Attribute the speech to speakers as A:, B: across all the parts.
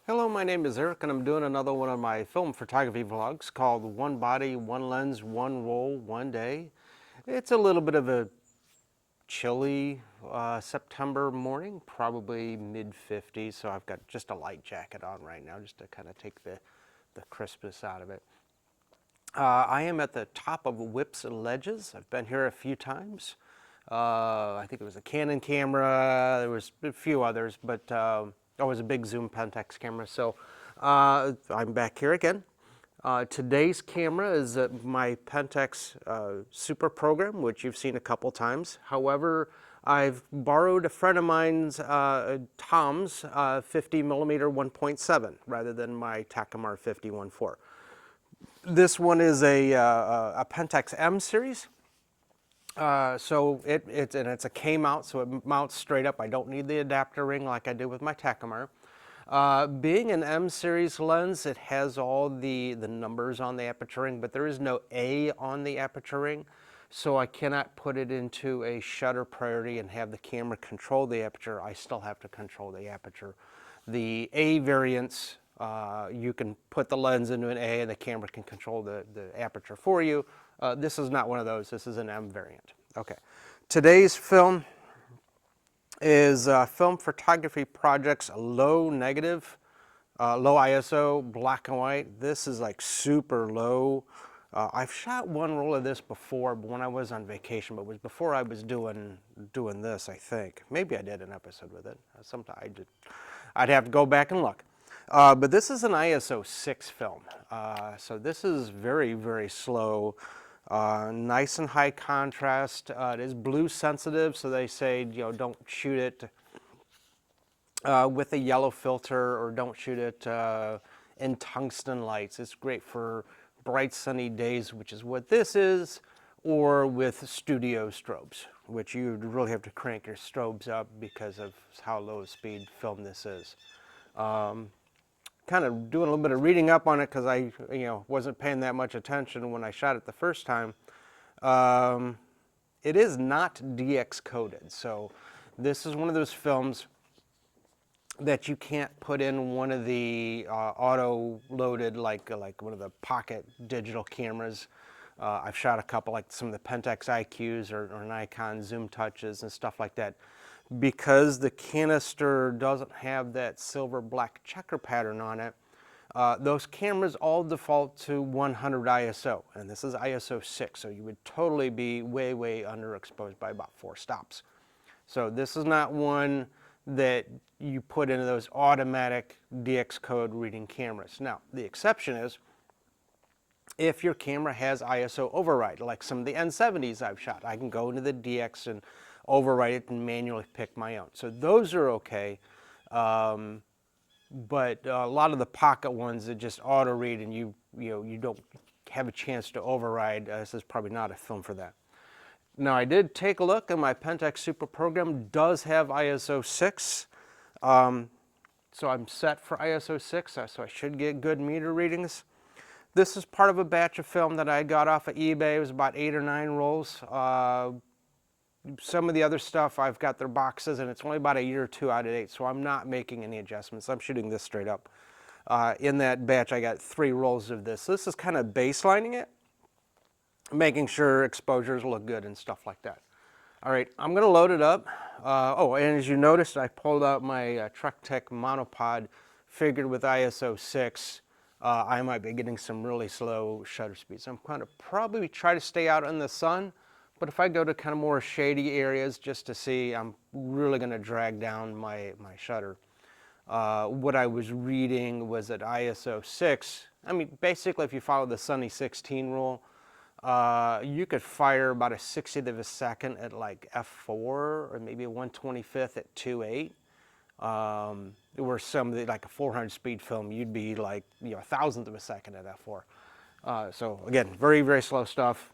A: Hello, my name is Eric and I'm doing another one of my film photography vlogs called One Body, One Lens, One Roll, One Day. It's a little bit of a chilly September morning, probably mid-50s, so I've got just a light jacket on right now just to kind of take the crispness out of it. I am at the top of Whips and Ledges. I've been here a few times. I think it was a Canon camera, there was a few others, but it was a big zoom Pentax camera. So I'm back here again. Today's camera is my Pentax Super Program, which you've seen a couple times. However, I've borrowed a friend of mine's, Tom's 50mm 1.7 rather than my Takamar 50-1.4. This one is a Pentax M series. So it's a K mount, so it mounts straight up. I don't need the adapter ring like I did with my Takamar. Being an M series lens, it has all the numbers on the aperture ring, but there is no A on the aperture ring, so I cannot put it into a shutter priority and have the camera control the aperture. I still have to control the aperture. The A variants, you can put the lens into an A and the camera can control the aperture for you. This is not one of those. This is an M variant. Okay. Today's film is Film Photography Project's low negative, low ISO, black and white. This is like super low. I've shot one roll of this before, but when I was on vacation, but it was before I was doing this, I think. Maybe I did an episode with it. Sometime I'd have to go back and look. But this is an ISO 6 film. So this is very, very slow. Nice and high contrast. It is blue sensitive, so they say, you know, don't shoot it with a yellow filter, or don't shoot it in tungsten lights. It's great for bright sunny days, which is what this is, or with studio strobes, which you really have to crank your strobes up because of how low speed film this is. Kind of doing a little bit of reading up on it because I, wasn't paying that much attention when I shot it the first time. It is not DX coded, so this is one of those films that you can't put in one of the auto-loaded, like one of the pocket digital cameras. I've shot a couple, like some of the Pentax IQs or Nikon Zoom Touches and stuff like that. Because the canister doesn't have that silver black checker pattern on it, those cameras all default to 100 ISO, and this is ISO 6, so you would totally be way, way underexposed by about 4 stops. So this is not one that you put into those automatic DX code reading cameras. Now, the exception is if your camera has ISO override, like some of the N70s I've shot. I can go into the DX and overwrite it and manually pick my own. So those are okay, but a lot of the pocket ones that just auto read and you don't have a chance to override, this is probably not a film for that. Now, I did take a look, and my Pentax Super Program does have ISO 6, so I'm set for ISO 6, so I should get good meter readings. This is part of a batch of film that I got off of eBay. It was about 8 or 9 rolls. Some of the other stuff, I've got their boxes, and it's only about a year or 2 out of date, so I'm not making any adjustments. I'm shooting this straight up. In that batch, I got 3 rolls of this. So this is kind of baselining it, making sure exposures look good and stuff like that. All right, I'm going to load it up. Oh, and as you noticed, I pulled out my Trek Tech monopod. Figured with ISO 6, I might be getting some really slow shutter speeds. I'm going to probably try to stay out in the sun. But if I go to kind of more shady areas just to see, I'm really going to drag down my shutter. What I was reading was at ISO 6, I mean, basically if you follow the Sunny 16 rule, you could fire about a 60th of a second at like f4 or maybe a 125th at 2.8. Where some of the, like a 400 speed film, you'd be like, a 1,000th of a second at f4. So again, very, very slow stuff.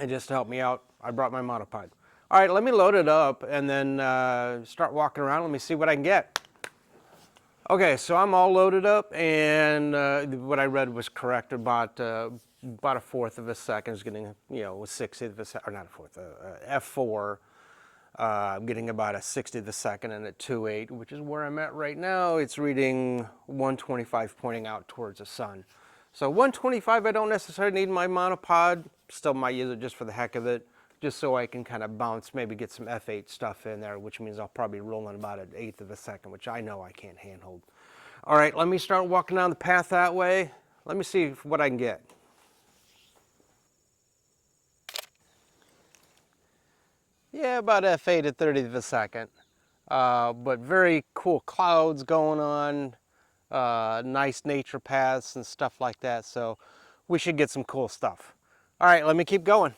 A: And just to help me out, I brought my monopod. All right, let me load it up and then start walking around. Let me see what I can get. Okay, so I'm all loaded up, and what I read was correct. About a 1/4 of a second is getting, a 60th of a second, or not a fourth, f4. I'm getting about a 60th a second and at 2.8, which is where I'm at right now. It's reading 125 pointing out towards the sun. So 125, I don't necessarily need my monopod. Still might use it just for the heck of it, just so I can kind of bounce, maybe get some F8 stuff in there, which means I'll probably roll in about an 1/8 of a second, which I know I can't handhold. All right, let me start walking down the path that way. Let me see what I can get. Yeah, about F8 at 30th of a second. But very cool clouds going on, nice nature paths and stuff like that. So we should get some cool stuff. All right, let me keep going.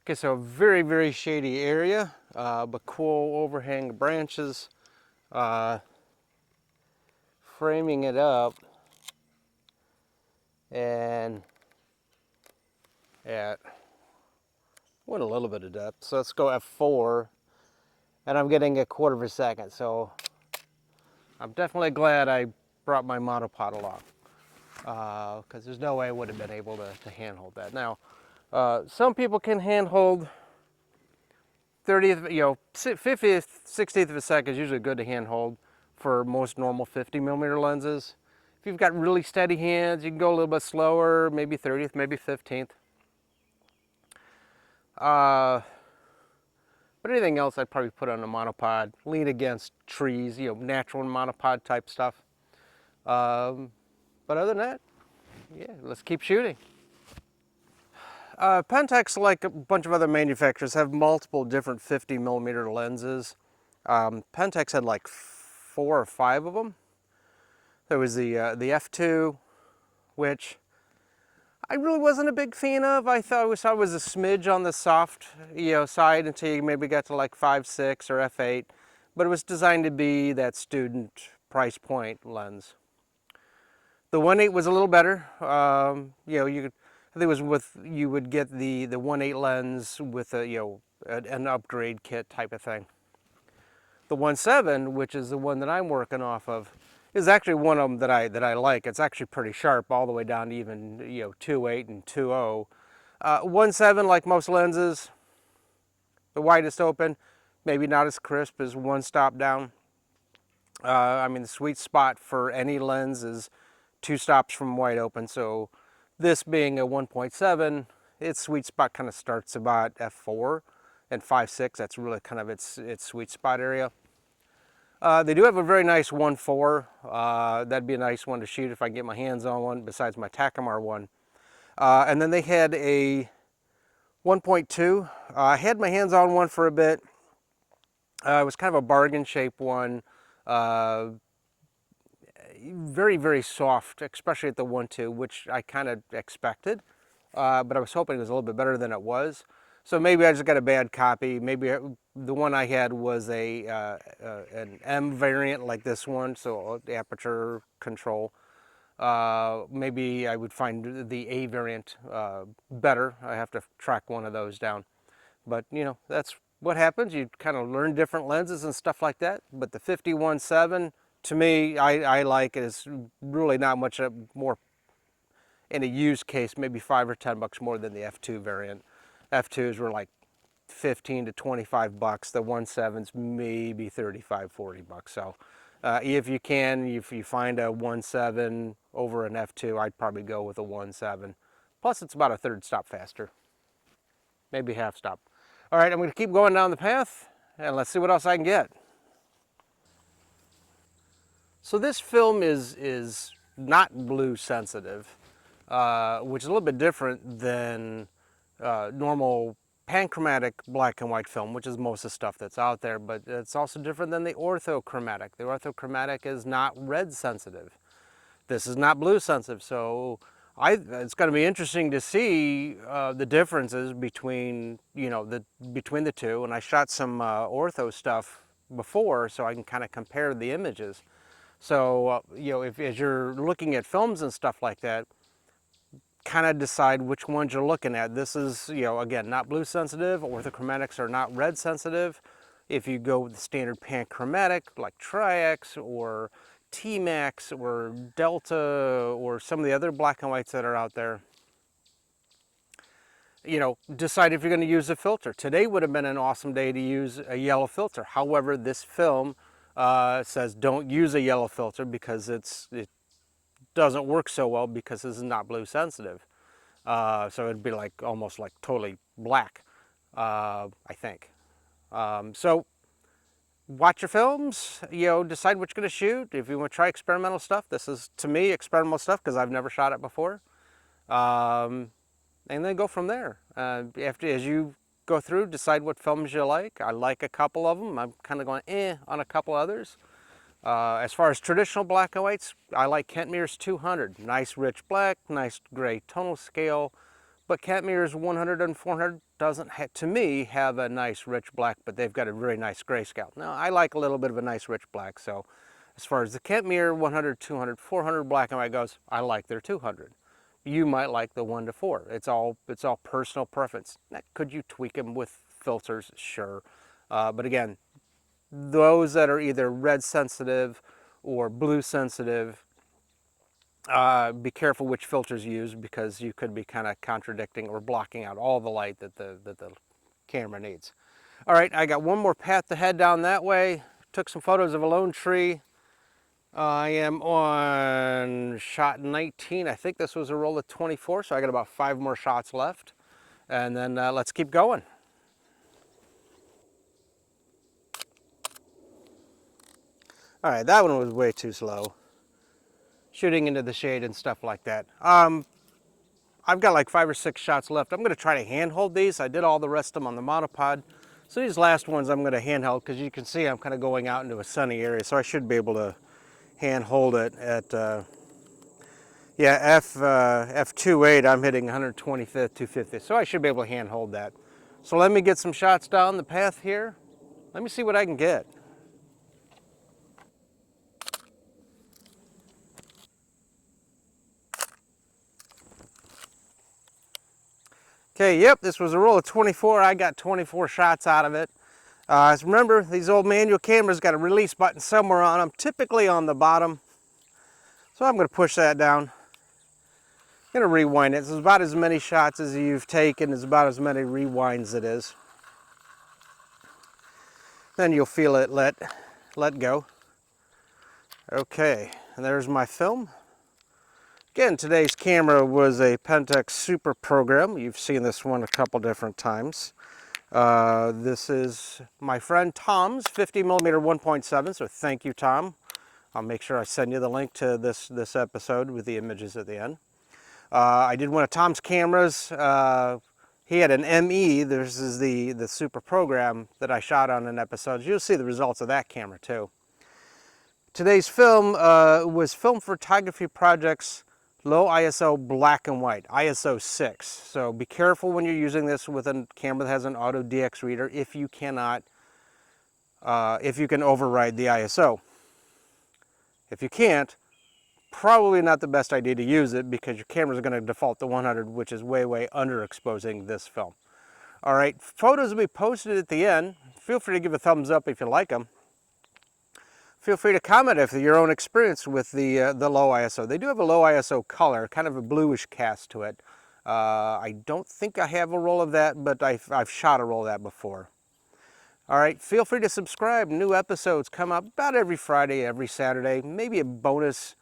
A: Okay, so very, very shady area, but cool overhang branches, framing it up, and at, went a little bit of depth. So let's go F4, and I'm getting a 1/4 of a second. So I'm definitely glad I brought my monopod along, because there's no way I would have been able to handhold that. Now, some people can handhold 30th, 50th, 60th of a second is usually good to handhold for most normal 50mm lenses. If you've got really steady hands, you can go a little bit slower, maybe 30th, maybe 15th. But anything else, I'd probably put on a monopod, lean against trees, natural monopod type stuff. But other than that, yeah, let's keep shooting. Pentax, like a bunch of other manufacturers, have multiple different 50mm lenses. Pentax had like 4 or 5 of them. There was the F2, which I really wasn't a big fan of. I thought it was a smidge on the soft side until you maybe got to like 5.6 or F8. But it was designed to be that student price point lens. The 1.8 was a little better. I think it was you would get the 1.8 lens with an upgrade kit type of thing. The 1.7, which is the one that I'm working off of, is actually one of them that I like. It's actually pretty sharp all the way down to even 2.8 and 2.0. 1.7, like most lenses, the widest open, maybe not as crisp as one stop down. I mean, the sweet spot for any lens is 2 stops from wide open. So this being a 1.7, its sweet spot kind of starts about F4 and 5.6. That's really kind of its sweet spot area. They do have a very nice 1.4. That'd be a nice one to shoot if I can get my hands on one, besides my Takumar one. And then they had a 1.2. I had my hands on one for a bit. It was kind of a bargain shape one. Very, very soft, especially at the 1.2, which I kind of expected. But I was hoping it was a little bit better than it was. So maybe I just got a bad copy. Maybe the one I had was an M variant like this one, so aperture control. Maybe I would find the A variant better. I have to track one of those down. But that's what happens. You kind of learn different lenses and stuff like that. But the 51.7, to me, I like it. It's really not much more in a used case, maybe $5 or $10 more than the F2 variant. F2s were like 15 to 25 bucks. The 1.7s maybe 35, 40 bucks. So if you find a 1.7 over an F2, I'd probably go with a 1.7. Plus it's about a 1/3 stop faster, maybe half stop. All right, I'm going to keep going down the path and let's see what else I can get. So this film is not blue sensitive, which is a little bit different than normal panchromatic black and white film, which is most of the stuff that's out there, but it's also different than the orthochromatic. The orthochromatic is not red sensitive. This is not blue sensitive, so it's going to be interesting to see the differences between between the two. And I shot some ortho stuff before, so I can kind of compare the images. So as you're looking at films and stuff like that, kind of decide which ones you're looking at. This is, again, not blue sensitive. Orthochromatics are not red sensitive. If you go with the standard panchromatic like Tri-X or T-Max or Delta or some of the other black and whites that are out there, you know, decide if you're going to use a filter. Today would have been an awesome day to use a yellow filter. However, this film says don't use a yellow filter because it doesn't work so well because this is not blue sensitive. So it'd be like almost like totally black, I think. So watch your films, you know, decide what you're going to shoot. If you want to try experimental stuff, this is, to me, experimental stuff because I've never shot it before. And then go from there. As you go through, decide what films you like. I like a couple of them. I'm kind of going on a couple others. As far as traditional black and whites, I like Kent Mears 200. Nice rich black, nice gray tonal scale. But Kent Mears 100 and 400 doesn't, to me, have a nice rich black, but they've got a very nice grayscale. Now, I like a little bit of a nice rich black, so as far as the Kent Mears 100, 200, 400 black and white goes, I like their 200. You might like the 1 to 4. It's all personal preference. Now, could you tweak them with filters? Sure. But again, those that are either red sensitive or blue sensitive, be careful which filters you use because you could be kind of contradicting or blocking out all the light that the camera needs. All right, I got one more path to head down that way. Took some photos of a lone tree. I am on shot 19. I think this was a roll of 24, so I got about 5 more shots left. And then let's keep going. All right, that one was way too slow. Shooting into the shade and stuff like that. I've got like 5 or 6 shots left. I'm going to try to handhold these. I did all the rest of them on the monopod. So these last ones I'm going to handhold because you can see I'm kind of going out into a sunny area. So I should be able to handhold it at, yeah, F28, I'm hitting 125th, 250th. So I should be able to handhold that. So let me get some shots down the path here. Let me see what I can get. Okay, yep, this was a roll of 24. I got 24 shots out of it. Remember, these old manual cameras got a release button somewhere on them, typically on the bottom. So I'm going to push that down. I'm going to rewind it. It's about as many shots as you've taken, is about as many rewinds it is. Then you'll feel it let go. Okay, and there's my film. Again, today's camera was a Pentax Super Program. You've seen this one a couple different times. This is my friend Tom's 50mm 1.7, so thank you, Tom. I'll make sure I send you the link to this episode with the images at the end. I did one of Tom's cameras. He had an ME. This is the Super Program that I shot on an episode. You'll see the results of that camera too. Today's film was Film Photography Project's low ISO black and white, ISO 6. So be careful when you're using this with a camera that has an auto DX reader if you cannot, if you can override the ISO. If you can't, probably not the best idea to use it because your camera is going to default to 100, which is way underexposing this film. All right, photos will be posted at the end. Feel free to give a thumbs up if you like them. Feel free to comment if your own experience with the low ISO. They do have a low ISO color, kind of a bluish cast to it. I don't think I have a roll of that, but I've shot a roll of that before. All right, feel free to subscribe. New episodes come up about every Friday, every Saturday. Maybe a bonus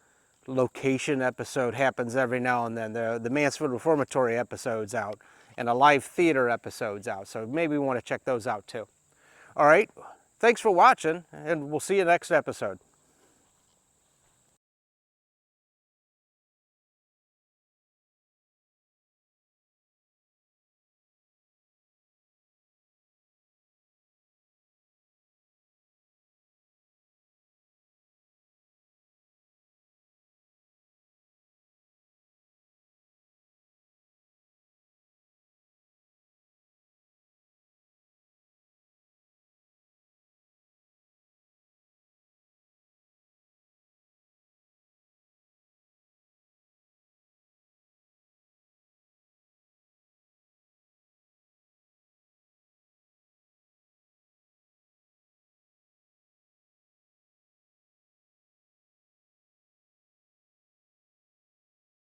A: location episode happens every now and then. The Mansfield Reformatory episode's out, and a live theater episode's out. So maybe we want to check those out too. All right. Thanks for watching, and we'll see you next episode.